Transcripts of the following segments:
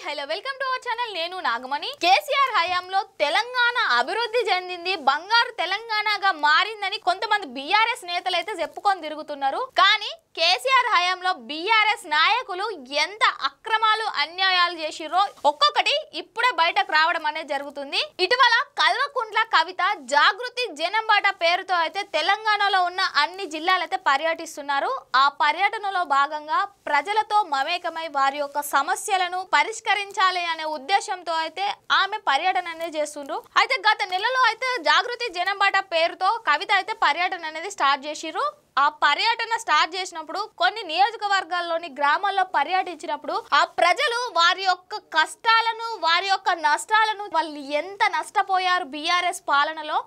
Hello welcome to our channel. నేను నాగమణి. కేసీఆర్ హయాంలో తెలంగాణ అభివృద్ధి చెందింది, బంగారు తెలంగాణగా మారిందని కొంతమంది బీఆర్ఎస్ నేతలు అయితే చెప్పుకొని తిరుగుతున్నారు. కానీ కేసీఆర్ హయాంలో బీఆర్ఎస్ నాయకులు ఎంత అక్రమాలు అన్యాయాలు చేసిరో ఒక్కొక్కటి ఇప్పుడే బయటకు రావడం అనేది జరుగుతుంది. ఇటీవల కల్వకుంట్ల కవిత జాగృతి జనంబాట పేరుతో అయితే తెలంగాణలో ఉన్న అన్ని జిల్లాలైతే పర్యటిస్తున్నారు. ఆ పర్యటనలో భాగంగా ప్రజలతో మమేకమై వారి యొక్క సమస్యలను పరిష్కరించాలి అనే ఉద్దేశంతో అయితే ఆమె పర్యటన అనేది చేస్తుండ్రు. అయితే గత నెలలో అయితే జాగృతి జనంబాట పేరుతో కవిత అయితే పర్యటన అనేది స్టార్ట్ చేసిర్రు. ఆ పర్యటన స్టార్ట్ చేసినప్పుడు కొన్ని నియోజకవర్గాల్లోని గ్రామాల్లో పర్యటించినప్పుడు ఆ ప్రజలు వారి యొక్క కష్టాలను, వారి యొక్క నష్టాలను, వాళ్ళు ఎంత నష్టపోయారు బీఆర్ఎస్ పాలనలో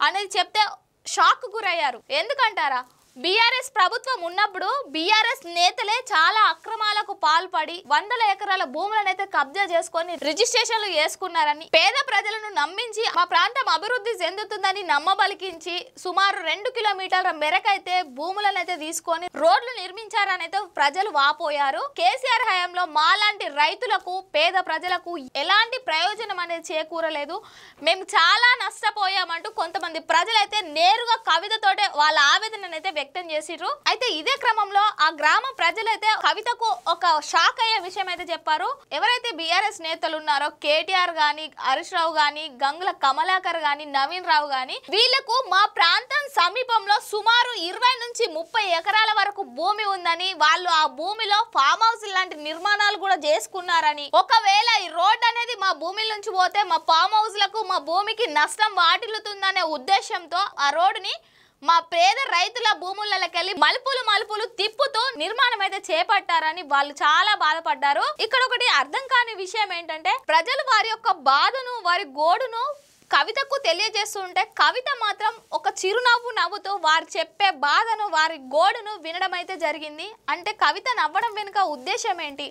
అనేది చెప్తే షాక్ గురయ్యారు. ఎందుకంటారా, బీఆర్ఎస్ ప్రభుత్వం ఉన్నప్పుడు బీఆర్ఎస్ నేతలే చాలా అక్రమాలకు పాల్పడి వందల ఎకరాల భూములను అయితే కబ్జా చేసుకొని రిజిస్ట్రేషన్లు చేసుకున్నారని, పేద ప్రజలను నమ్మించి మా ప్రాంతం అభివృద్ధి చెందుతుందని నమ్మబలికించి సుమారు 2 కిలోమీటర్ల మేరకైతే భూములను అయితే తీసుకొని రోడ్లు నిర్మించారని అయితే ప్రజలు వాపోయారు. కేసీఆర్ హయాంలో మాలాంటి రైతులకు, పేద ప్రజలకు ఎలాంటి ప్రయోజనం అనేది చేకూరలేదు, మేము చాలా నష్టపోయామంటూ కొంతమంది ప్రజలైతే నేరుగా కవితతోటే వాళ్ళ ఆవేదనను అయితే వ్యక్తం చేసిర్రు. అయితే ఇదే క్రమంలో ఆ గ్రామ ప్రజలైతే కవితకు ఒక షాక్ అయ్యే విషయం అయితే చెప్పారు. ఎవరైతే బీఆర్ఎస్ నేతలు ఉన్నారో కేటీఆర్ గాని, హరీష్ రావు గాని, గంగుల కమలాకర్ గాని, నవీన్ రావు గాని, వీళ్లకు మా ప్రాంతం సమీపంలో సుమారు 20 నుంచి 30 ఎకరాల వరకు భూమి ఉందని, వాళ్ళు ఆ భూమిలో ఫామ్ హౌస్ లాంటి నిర్మాణాలు కూడా చేసుకున్నారని, ఒకవేళ ఈ రోడ్ అనేది మా భూమి నుంచి పోతే మా ఫామ్ హౌస్ లకు, మా భూమికి నష్టం వాటిల్లుతుందనే ఉద్దేశంతో ఆ రోడ్డుని మా పేద రైతుల భూములకెళ్ళి మలుపులు తిప్పుతూ నిర్మాణం అయితే చేపట్టారని వాళ్ళు చాలా బాధపడ్డారు. ఇక్కడ ఒకటి అర్థం కాని విషయం ఏంటంటే, ప్రజలు వారి యొక్క బాధను, వారి గోడును కవితకు తెలియజేస్తుంటే కవిత మాత్రం ఒక చిరునవ్వు నవ్వుతూ వారు చెప్పే బాధను, వారి గోడును వినడం అయితే జరిగింది. అంటే కవిత నవ్వడం వెనుక ఉద్దేశం ఏంటి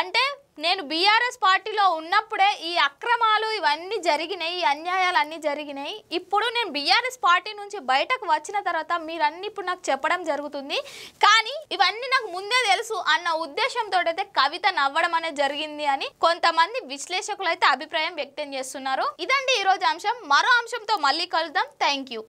అంటే, నేను బీఆర్ఎస్ పార్టీలో ఉన్నప్పుడే ఈ అక్రమాలు ఇవన్నీ జరిగినాయి, ఈ అన్యాయాలు అన్నీ జరిగినాయి. ఇప్పుడు నేను బీఆర్ఎస్ పార్టీ నుంచి బయటకు వచ్చిన తర్వాత మీరన్నీ ఇప్పుడు నాకు చెప్పడం జరుగుతుంది, కానీ ఇవన్నీ నాకు ముందే తెలుసు అన్న ఉద్దేశంతో అయితే కవిత నవ్వడం అనేది జరిగింది అని కొంతమంది విశ్లేషకులు అయితే అభిప్రాయం వ్యక్తం చేస్తున్నారు. ఇదండి ఈరోజు అంశం. మరో అంశంతో మళ్ళీ కలుద్దాం. Thank you.